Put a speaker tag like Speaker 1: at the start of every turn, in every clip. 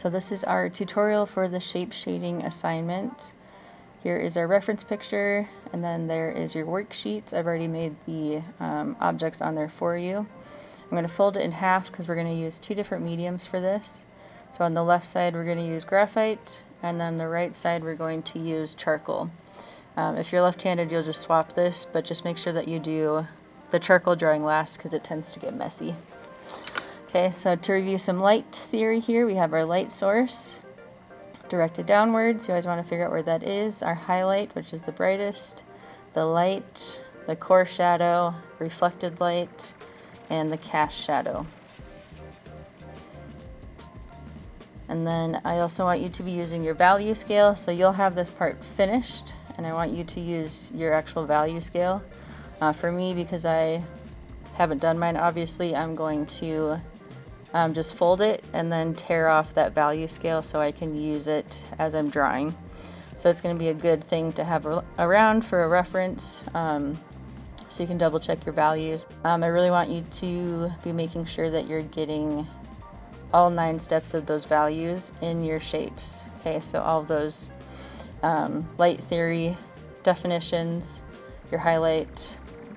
Speaker 1: So this is our tutorial for the shape shading assignment. Here is our reference picture, and then there is your worksheet. I've already made the objects on there for you. I'm going to fold it in half because we're going to use two different mediums for this. So on the left side we're going to use graphite, and then the right side we're going to use charcoal. If you're left-handed, you'll just swap this, but just make sure that you do the charcoal drawing last because it tends to get messy. Okay, so to review some light theory here, we have our light source directed downwards. You always want to figure out where that is. Our highlight, which is the brightest, the light, the core shadow, reflected light, and the cast shadow. And then I also want you to be using your value scale. So you'll have this part finished, and I want you to use your actual value scale. For me, because I haven't done mine, obviously, I'm going to just fold it and then tear off that value scale so I can use it as I'm drawing. So it's going to be a good thing to have around for a reference, so you can double check your values. I really want you to be making sure that you're getting all 9 steps of those values in your shapes. Okay, so all of those light theory definitions, your highlight,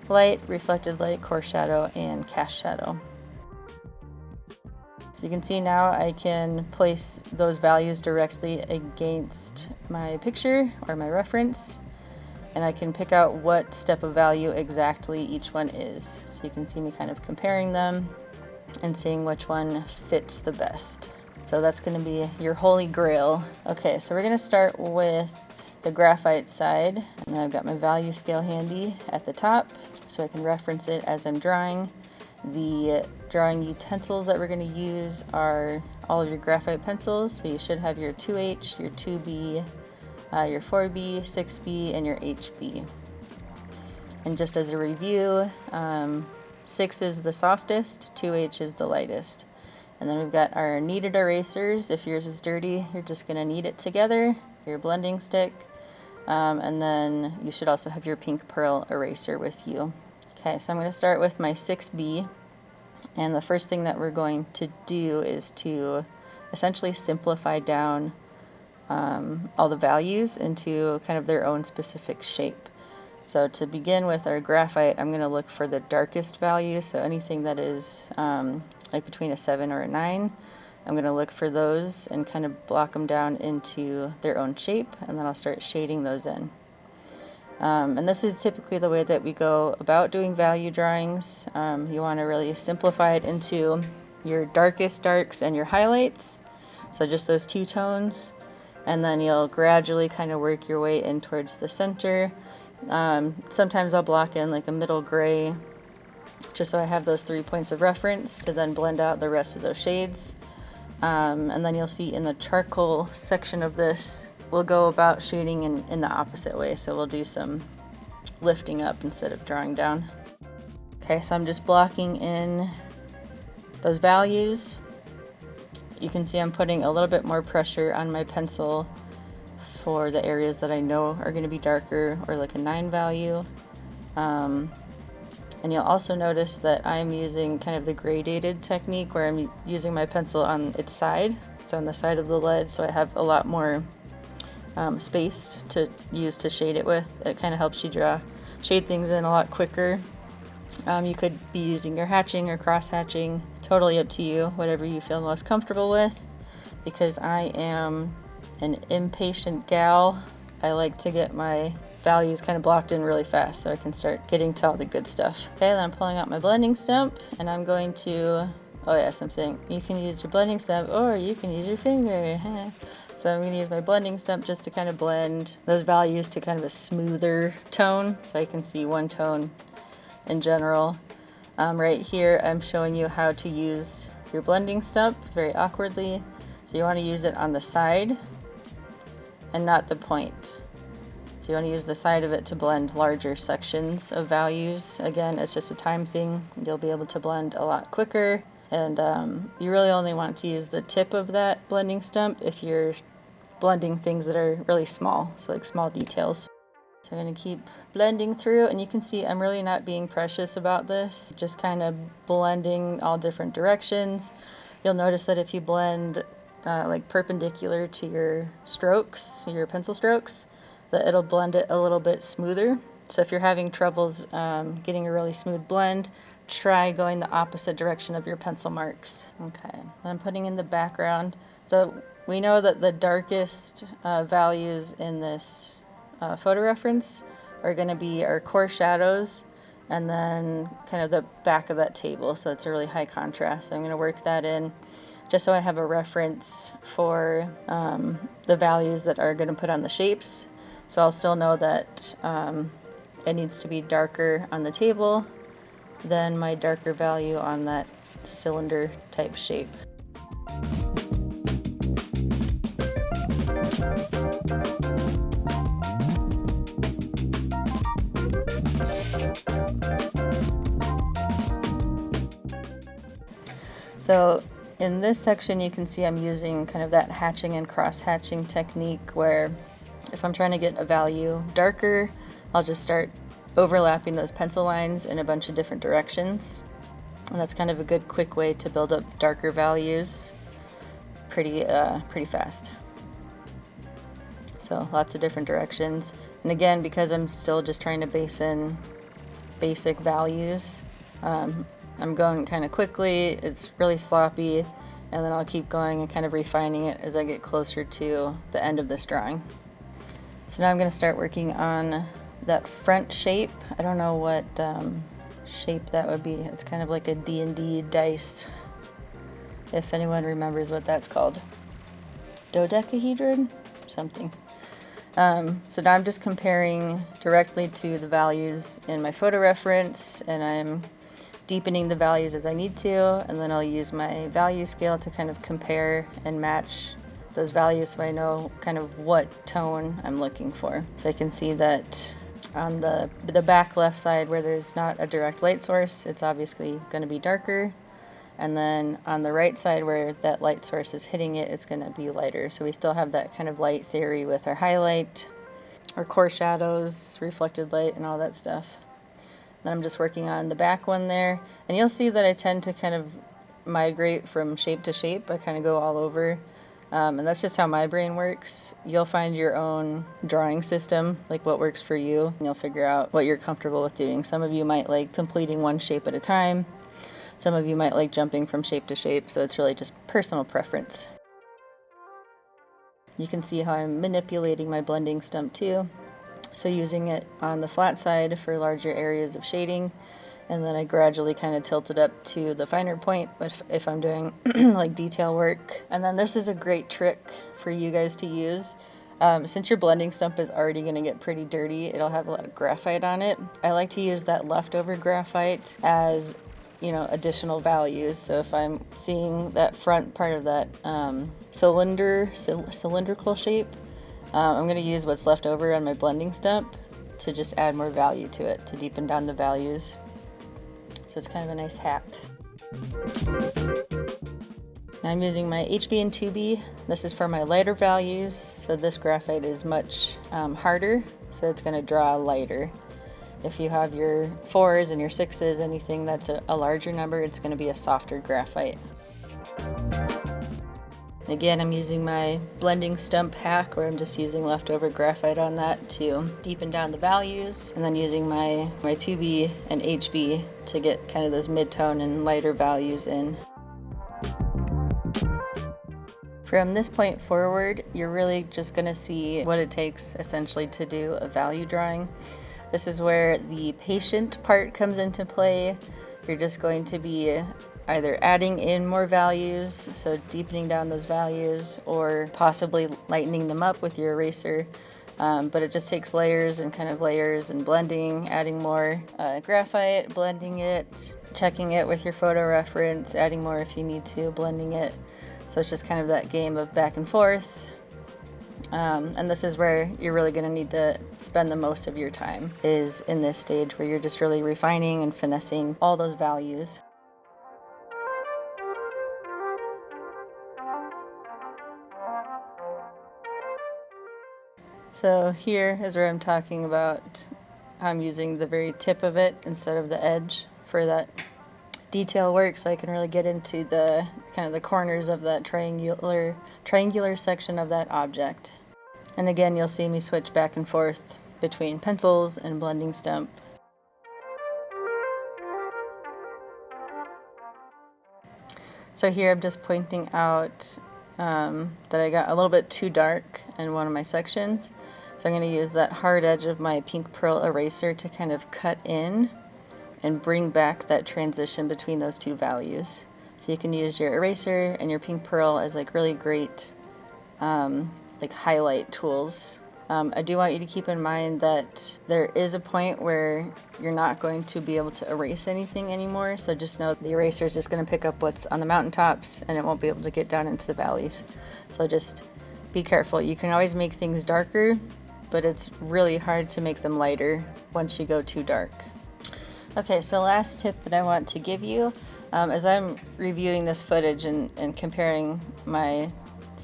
Speaker 1: light, reflected light, core shadow, and cast shadow. So you can see now I can place those values directly against my picture or my reference, and I can pick out what step of value exactly each one is. So you can see me kind of comparing them and seeing which one fits the best. So that's going to be your holy grail. Okay, so we're going to start with the graphite side, and I've got my value scale handy at the top so I can reference it as I'm drawing. The drawing utensils that we're going to use are all of your graphite pencils, so you should have your 2H, your 2B, your 4B, 6B, and your HB. And just as a review, 6 is the softest, 2H is the lightest. And then we've got our kneaded erasers. If yours is dirty, you're just going to knead it together, your blending stick, and then you should also have your pink pearl eraser with you. Okay, so I'm going to start with my 6B, and the first thing that we're going to do is to essentially simplify down all the values into kind of their own specific shape. So to begin with our graphite, I'm going to look for the darkest value, so anything that is like between a 7 or a 9, I'm going to look for those and kind of block them down into their own shape, and then I'll start shading those in. And this is typically the way that we go about doing value drawings. You want to really simplify it into your darkest darks and your highlights, so just those 2 tones, and then you'll gradually kind of work your way in towards the center. Sometimes I'll block in like a middle gray just so I have those 3 points of reference to then blend out the rest of those shades. And then you'll see in the charcoal section of this, we'll go about shading in the opposite way. So we'll do some lifting up instead of drawing down. Okay, so I'm just blocking in those values. You can see I'm putting a little bit more pressure on my pencil for the areas that I know are going to be darker, or like a 9 value. And you'll also notice that I'm using kind of the gradated technique where I'm using my pencil on its side, so on the side of the lead, so I have a lot more space to use to shade it with. It kind of helps you shade things in a lot quicker. You could be using your hatching or cross hatching, totally up to you, whatever you feel most comfortable with. Because I am an impatient gal, I like to get my values kind of blocked in really fast so I can start getting to all the good stuff. Okay, then I'm pulling out my blending stump, and I'm going to, oh yes, I'm saying you can use your blending stump or you can use your finger. So I'm going to use my blending stump just to kind of blend those values to kind of a smoother tone so I can see one tone in general. Right here I'm showing you how to use your blending stump very awkwardly. So you want to use it on the side and not the point. So you want to use the side of it to blend larger sections of values. Again, it's just a time thing. You'll be able to blend a lot quicker, and you really only want to use the tip of that blending stump if you're blending things that are really small, so like small details. So I'm going to keep blending through, and you can see I'm really not being precious about this, just kind of blending all different directions. You'll notice that if you blend like perpendicular to your strokes, your pencil strokes, that it'll blend it a little bit smoother. So if you're having troubles getting a really smooth blend, try going the opposite direction of your pencil marks. Okay, I'm putting in the background. So we know that the darkest values in this photo reference are going to be our core shadows and then kind of the back of that table, so it's a really high contrast. So I'm going to work that in just so I have a reference for the values that are going to put on the shapes. So I'll still know that it needs to be darker on the table than my darker value on that cylinder type shape. So in this section you can see I'm using kind of that hatching and cross-hatching technique where if I'm trying to get a value darker, I'll just start overlapping those pencil lines in a bunch of different directions. And that's kind of a good quick way to build up darker values pretty fast. So lots of different directions. And again, because I'm still just trying to base in basic values, I'm going kind of quickly, it's really sloppy, and then I'll keep going and kind of refining it as I get closer to the end of this drawing. So now I'm going to start working on that front shape. I don't know what shape that would be. It's kind of like a D&D dice, if anyone remembers what that's called. Dodecahedron? Something. So now I'm just comparing directly to the values in my photo reference, and I'm deepening the values as I need to, and then I'll use my value scale to kind of compare and match those values so I know kind of what tone I'm looking for. So I can see that on the back left side where there's not a direct light source, it's obviously going to be darker, and then on the right side where that light source is hitting it, it's going to be lighter. So we still have that kind of light theory with our highlight, our core shadows, reflected light, and all that stuff. Then I'm just working on the back one there, and you'll see that I tend to kind of migrate from shape to shape. I kind of go all over, and that's just how my brain works. You'll find your own drawing system, like what works for you, and you'll figure out what you're comfortable with doing. Some of you might like completing one shape at a time. Some of you might like jumping from shape to shape, so it's really just personal preference. You can see how I'm manipulating my blending stump too. So using it on the flat side for larger areas of shading, and then I gradually kind of tilt it up to the finer point if I'm doing like detail work. And then this is a great trick for you guys to use. Since your blending stump is already going to get pretty dirty, it'll have a lot of graphite on it. I like to use that leftover graphite as, you know, additional values. So if I'm seeing that front part of that cylindrical shape, I'm going to use what's left over on my blending stump to just add more value to it, to deepen down the values. So it's kind of a nice hack. Now I'm using my HB and 2B. This is for my lighter values. So this graphite is much harder, so it's going to draw lighter. If you have your 4s and your 6s, anything that's a larger number, it's going to be a softer graphite. Again, I'm using my blending stump hack where I'm just using leftover graphite on that to deepen down the values, and then using my 2B and HB to get kind of those mid-tone and lighter values in. From this point forward, you're really just going to see what it takes essentially to do a value drawing. This is where the patient part comes into play. You're just going to be either adding in more values, so deepening down those values, or possibly lightening them up with your eraser. But it just takes layers and kind of layers and blending, adding more graphite, blending it, checking it with your photo reference, adding more if you need to, blending it. So it's just kind of that game of back and forth. And this is where you're really going to need to spend the most of your time, is in this stage where you're just really refining and finessing all those values. So here is where I'm talking about I'm using the very tip of it instead of the edge for that detail work, so I can really get into the kind of the corners of that triangular section of that object. And again, you'll see me switch back and forth between pencils and blending stump. So here I'm just pointing out that I got a little bit too dark in one of my sections. So I'm going to use that hard edge of my pink pearl eraser to kind of cut in and bring back that transition between those two values. So you can use your eraser and your pink pearl as like really great like highlight tools. I do want you to keep in mind that there is a point where you're not going to be able to erase anything anymore, so just know the eraser is just going to pick up what's on the mountaintops and it won't be able to get down into the valleys. So just be careful. You can always make things darker, but it's really hard to make them lighter once you go too dark. Okay, so last tip that I want to give you, as I'm reviewing this footage and comparing my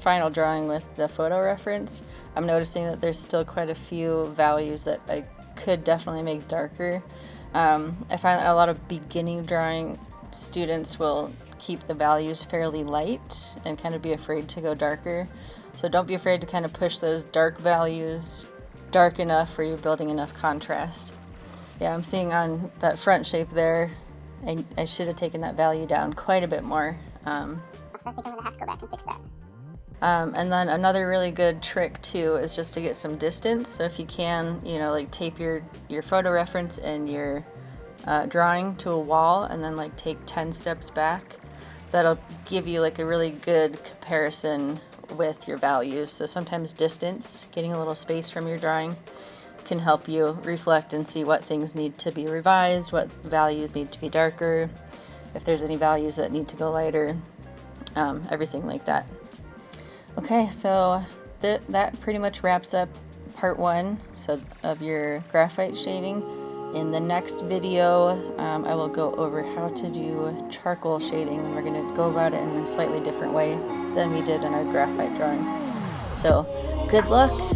Speaker 1: final drawing with the photo reference, I'm noticing that there's still quite a few values that I could definitely make darker. I find that a lot of beginning drawing students will keep the values fairly light and kind of be afraid to go darker. So don't be afraid to kind of push those dark values dark enough where you're building enough contrast. Yeah, I'm seeing on that front shape there, I should have taken that value down quite a bit more.
Speaker 2: So I think I'm going to have to go back and fix that.
Speaker 1: And then another really good trick too is just to get some distance. So if you can, like tape your photo reference and your drawing to a wall and then like take 10 steps back, that'll give you like a really good comparison with your values. So sometimes distance, getting a little space from your drawing, can help you reflect and see what things need to be revised, what values need to be darker, if there's any values that need to go lighter, everything like that. Okay, so that pretty much wraps up part 1 of your graphite shading. In the next video, I will go over how to do charcoal shading, and we're going to go about it in a slightly different way than we did in our graphite drawing. So, good luck!